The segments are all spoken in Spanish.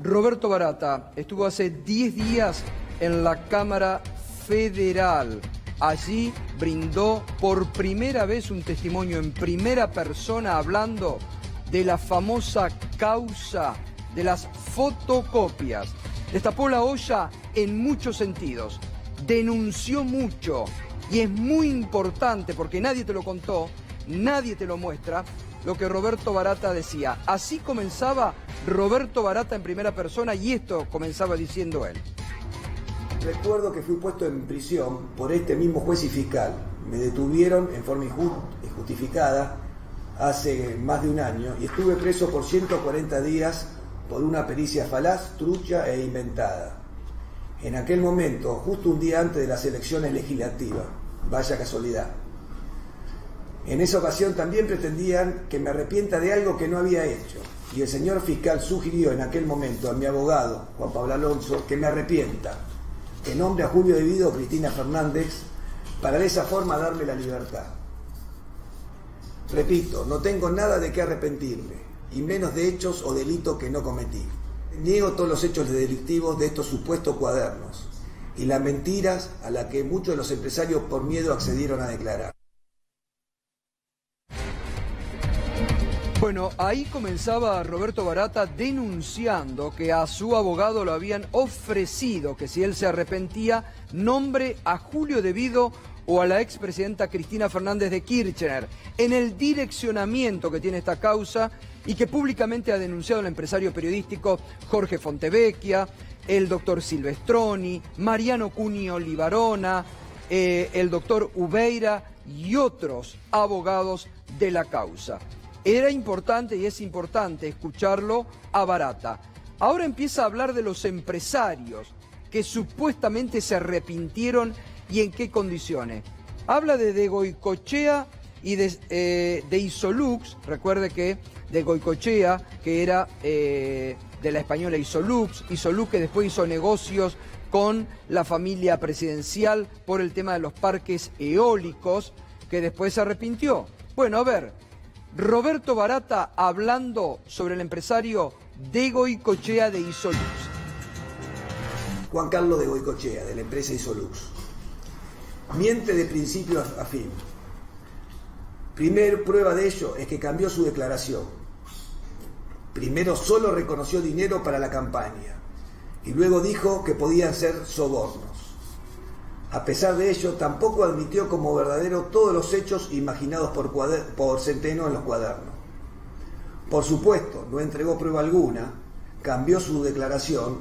Roberto Barata estuvo hace 10 días en la Cámara Federal. Allí brindó por primera vez un testimonio en primera persona hablando de la famosa causa de las fotocopias. Destapó la olla en muchos sentidos, denunció mucho y es muy importante porque nadie te lo contó, nadie te lo muestra, lo que Roberto Barata decía. Así comenzaba Roberto Barata en primera persona y esto comenzaba diciendo él. Recuerdo que fui puesto en prisión por este mismo juez y fiscal. Me detuvieron en forma injustificada hace más de un año y estuve preso por 140 días por una pericia falaz, trucha e inventada. En aquel momento, justo un día antes de las elecciones legislativas, vaya casualidad. En esa ocasión también pretendían que me arrepienta de algo que no había hecho. Y el señor fiscal sugirió en aquel momento a mi abogado, Juan Pablo Alonso, que me arrepienta, que nombre a Julio De Vido o Cristina Fernández, para de esa forma darme la libertad. Repito, no tengo nada de qué arrepentirme, y menos de hechos o delitos que no cometí. Niego todos los hechos delictivos de estos supuestos cuadernos, y las mentiras a las que muchos de los empresarios por miedo accedieron a declarar. Bueno, ahí comenzaba Roberto Barata denunciando que a su abogado lo habían ofrecido que si él se arrepentía, nombre a Julio De Vido o a la expresidenta Cristina Fernández de Kirchner en el direccionamiento que tiene esta causa y que públicamente ha denunciado el empresario periodístico Jorge Fontevecchia, el doctor Silvestroni, Mariano Cunio Libarona, el doctor Ubeira y otros abogados de la causa. Era importante y es importante escucharlo a Barata. Ahora empieza a hablar de los empresarios que supuestamente se arrepintieron y en qué condiciones. Habla de Goicoechea y de Isolux. Recuerde que de Goicoechea, que era de la española Isolux que después hizo negocios con la familia presidencial por el tema de los parques eólicos, que después se arrepintió. Bueno, a ver, Roberto Barata hablando sobre el empresario de Goicoechea de Isolux. Juan Carlos de Goicoechea, de la empresa Isolux. Miente de principio a fin. Primer prueba de ello es que cambió su declaración. Primero solo reconoció dinero para la campaña y luego dijo que podían ser sobornos. A pesar de ello, tampoco admitió como verdadero todos los hechos imaginados por Centeno en los cuadernos. Por supuesto, no entregó prueba alguna, cambió su declaración,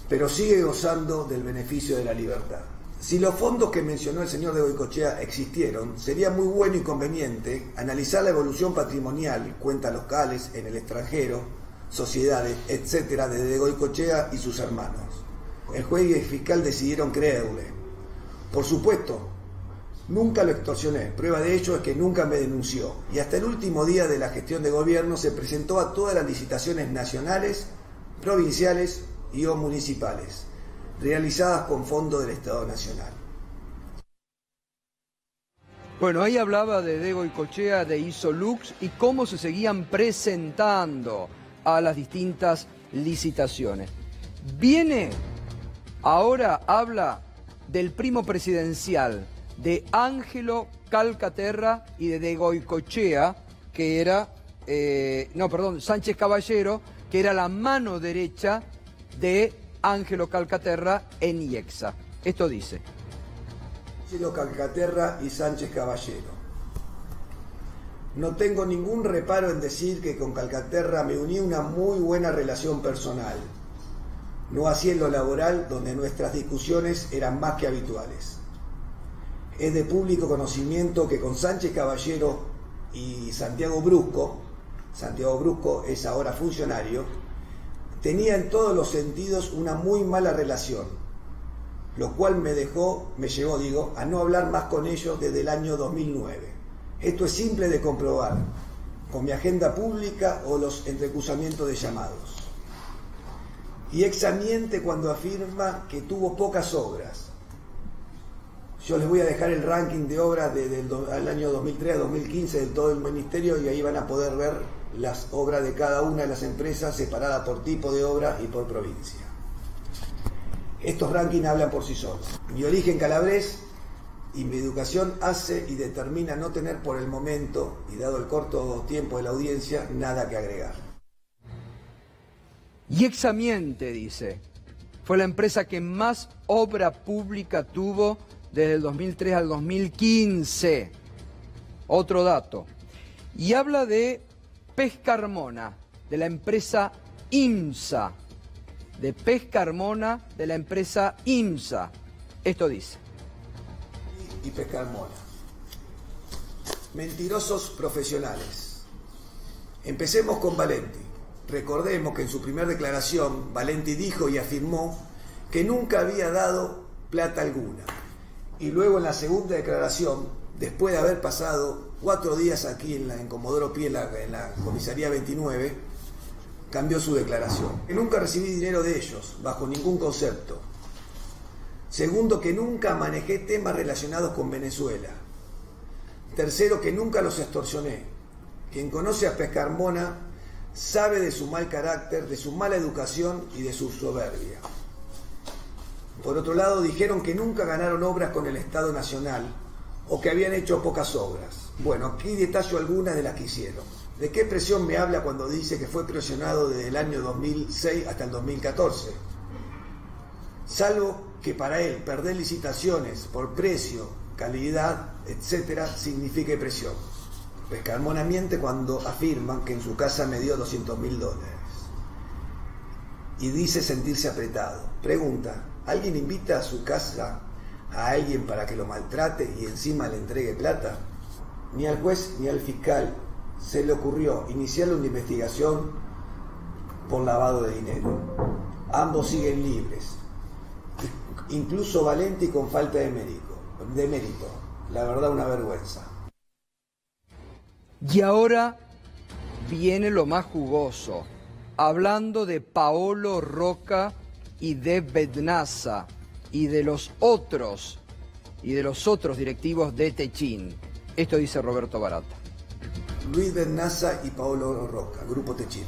pero sigue gozando del beneficio de la libertad. Si los fondos que mencionó el señor de Goicoechea existieron, sería muy bueno y conveniente analizar la evolución patrimonial, cuentas locales en el extranjero, sociedades, etcétera, de Goicoechea y sus hermanos. El juez y el fiscal decidieron creerle. Por supuesto, nunca lo extorsioné. Prueba de ello es que nunca me denunció. Y hasta el último día de la gestión de gobierno se presentó a todas las licitaciones nacionales, provinciales y o municipales, realizadas con fondos del Estado Nacional. Bueno, ahí hablaba de Goicoechea, de Isolux y cómo se seguían presentando a las distintas licitaciones. Viene, ahora habla del primo presidencial, de Ángelo Calcaterra y de Goicoechea, que era, Sánchez Caballero, que era la mano derecha de Ángelo Calcaterra en IEXA. Esto dice. Ángelo Calcaterra y Sánchez Caballero. No tengo ningún reparo en decir que con Calcaterra me uní una muy buena relación personal. No así en lo laboral, donde nuestras discusiones eran más que habituales. Es de público conocimiento que con Sánchez Caballero y Santiago Brusco es ahora funcionario, tenía en todos los sentidos una muy mala relación, lo cual me llevó a no hablar más con ellos desde el año 2009. Esto es simple de comprobar, con mi agenda pública o los entrecruzamientos de llamados. Y miente cuando afirma que tuvo pocas obras. Yo les voy a dejar el ranking de obras del año 2003 a 2015 de todo el ministerio y ahí van a poder ver las obras de cada una de las empresas separadas por tipo de obra y por provincia. Estos rankings hablan por sí solos. Mi origen calabrés y mi educación hace y determina no tener por el momento, y dado el corto tiempo de la audiencia, nada que agregar. Y Examiente, dice, fue la empresa que más obra pública tuvo desde el 2003 al 2015. Otro dato. Y habla de Pesca Armona, de la empresa IMSA. De Pesca Armona, de la empresa IMSA. Esto dice. Y Pesca Armona. Mentirosos profesionales. Empecemos con Valenti. Recordemos que en su primera declaración, Valenti dijo y afirmó que nunca había dado plata alguna. Y luego en la segunda declaración, después de haber pasado 4 días aquí en Comodoro Pi, en la comisaría 29, cambió su declaración. Que nunca recibí dinero de ellos, bajo ningún concepto. Segundo, que nunca manejé temas relacionados con Venezuela. Tercero, que nunca los extorsioné. Quien conoce a Pesca Armona sabe de su mal carácter, de su mala educación y de su soberbia. Por otro lado, dijeron que nunca ganaron obras con el Estado Nacional o que habían hecho pocas obras. Bueno, aquí detallo algunas de las que hicieron. ¿De qué presión me habla cuando dice que fue presionado desde el año 2006 hasta el 2014? Salvo que para él perder licitaciones por precio, calidad, etcétera, signifique presión. Pesca Armona miente cuando afirman que en su casa me dio $200.000 y dice sentirse apretado. Pregunta, ¿alguien invita a su casa a alguien para que lo maltrate y encima le entregue plata? Ni al juez ni al fiscal se le ocurrió iniciar una investigación por lavado de dinero. Ambos siguen libres, incluso Valenti con falta de mérito. La verdad, una vergüenza. Y ahora viene lo más jugoso, hablando de Paolo Rocca y de Bednasa y de los otros directivos de Techin. Esto dice Roberto Barata. Luis Bednasa y Paolo Rocca, Grupo Techin.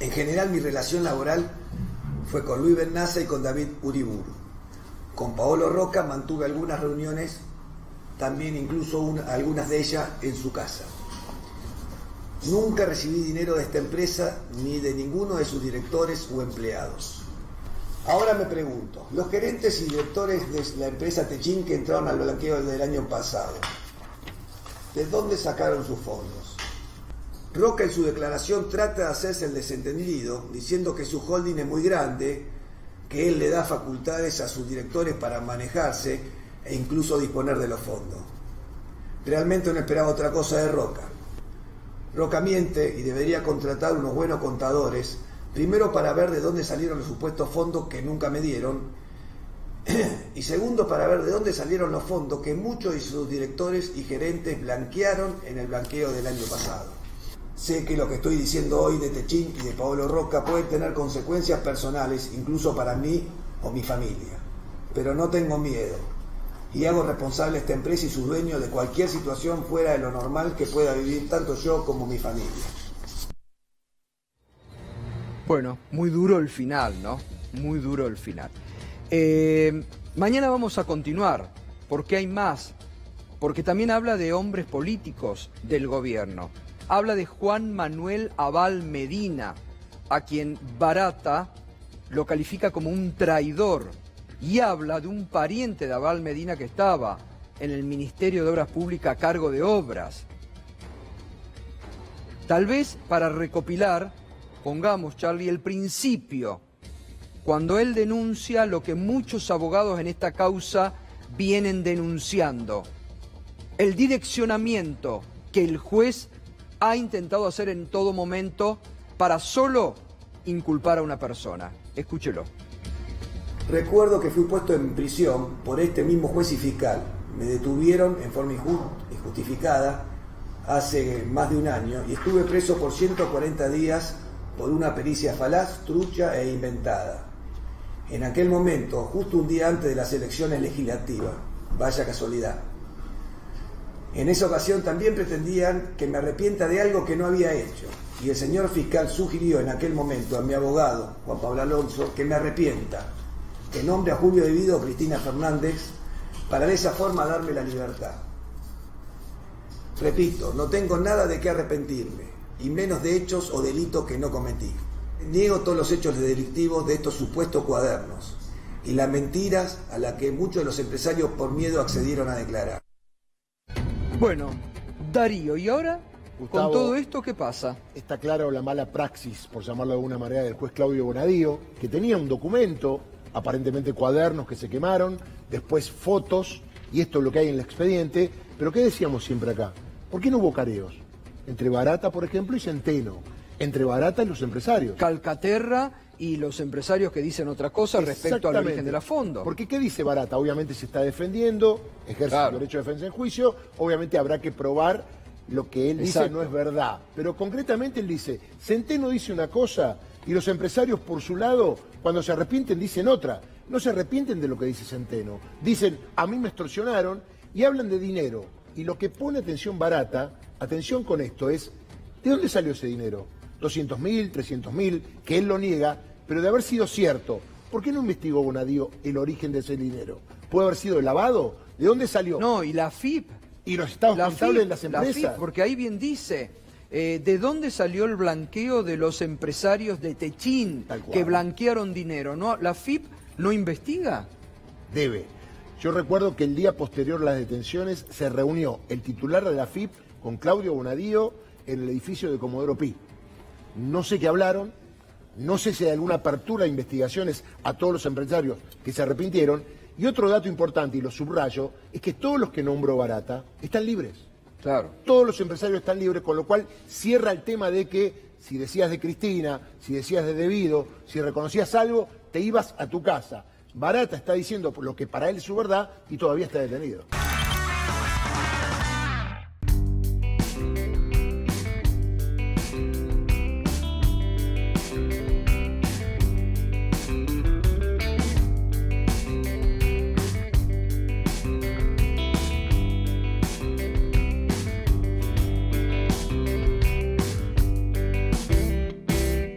En general mi relación laboral fue con Luis Bednasa y con David Uriburu. Con Paolo Rocca mantuve algunas reuniones, también incluso algunas de ellas en su casa. Nunca recibí dinero de esta empresa ni de ninguno de sus directores o empleados. Ahora me pregunto, los gerentes y directores de la empresa Techin que entraron al blanqueo del año pasado, ¿de dónde sacaron sus fondos? Rocca en su declaración trata de hacerse el desentendido, diciendo que su holding es muy grande, que él le da facultades a sus directores para manejarse e incluso disponer de los fondos. Realmente no esperaba otra cosa de Rocca. Rocca miente y debería contratar unos buenos contadores, primero para ver de dónde salieron los supuestos fondos que nunca me dieron, y segundo para ver de dónde salieron los fondos que muchos de sus directores y gerentes blanquearon en el blanqueo del año pasado. Sé que lo que estoy diciendo hoy de Techin y de Paolo Rocca puede tener consecuencias personales, incluso para mí o mi familia, pero no tengo miedo y hago responsable a esta empresa y sus dueños de cualquier situación fuera de lo normal que pueda vivir tanto yo como mi familia. Bueno, muy duro el final, ¿no? Muy duro el final. Mañana vamos a continuar, porque hay más, porque también habla de hombres políticos del gobierno. Habla de Juan Manuel Abal Medina, a quien Barata lo califica como un traidor, y habla de un pariente de Abal Medina que estaba en el Ministerio de Obras Públicas a cargo de obras. Tal vez para recopilar, pongamos, Charlie, el principio, cuando él denuncia lo que muchos abogados en esta causa vienen denunciando, el direccionamiento que el juez ha intentado hacer en todo momento para solo inculpar a una persona. Escúchelo. Recuerdo que fui puesto en prisión por este mismo juez y fiscal. Me detuvieron en forma injustificada hace más de un año y estuve preso por 140 días por una pericia falaz, trucha e inventada. En aquel momento, justo un día antes de las elecciones legislativas. Vaya casualidad. En esa ocasión también pretendían que me arrepienta de algo que no había hecho. y el señor fiscal sugirió en aquel momento a mi abogado, Juan Pablo Alonso, que me arrepienta, que nombre a Julio Devido o Cristina Fernández para de esa forma darme la libertad. Repito, no tengo nada de qué arrepentirme, y menos de hechos o delitos que no cometí. Niego todos los hechos delictivos de estos supuestos cuadernos y las mentiras a las que muchos de los empresarios por miedo accedieron a declarar. Bueno, Darío, ¿y ahora? Gustavo, con todo esto, ¿qué pasa? Está claro la mala praxis, por llamarlo de alguna manera, del juez Claudio Bonadío, que tenía un documento, aparentemente cuadernos que se quemaron, después fotos, y esto es lo que hay en el expediente, pero ¿qué decíamos siempre acá? ¿Por qué no hubo careos? Entre Barata, por ejemplo, y Centeno, entre Barata y los empresarios. Calcaterra y los empresarios que dicen otra cosa respecto al origen de la fondo. Porque ¿qué dice Barata? Obviamente se está defendiendo, ejerce su derecho de defensa en juicio, obviamente habrá que probar lo que él dice no es verdad. Pero concretamente él dice, Centeno dice una cosa y los empresarios por su lado, cuando se arrepienten, dicen otra. No se arrepienten de lo que dice Centeno. Dicen, a mí me extorsionaron y hablan de dinero. Y lo que pone atención Barata, atención con esto, es, ¿de dónde salió ese dinero? 200.000, 300.000, que él lo niega, pero de haber sido cierto, ¿por qué no investigó Bonadío el origen de ese dinero? ¿Puede haber sido lavado? ¿De dónde salió? No, y la FIP. Y los estados contables de las empresas. La FIP, porque ahí bien dice, ¿de dónde salió el blanqueo de los empresarios de Techín que blanquearon dinero? ¿No? ¿La FIP no investiga? Debe. Yo recuerdo que el día posterior a las detenciones se reunió el titular de la FIP con Claudio Bonadío en el edificio de Comodoro Pi. No sé qué hablaron, no sé si hay alguna apertura de investigaciones a todos los empresarios que se arrepintieron. Y otro dato importante, y lo subrayo, es que todos los que nombró Barata están libres. Claro. Todos los empresarios están libres, con lo cual cierra el tema de que si decías de Cristina, si decías de Devido, si reconocías algo, te ibas a tu casa. Barata está diciendo lo que para él es su verdad y todavía está detenido.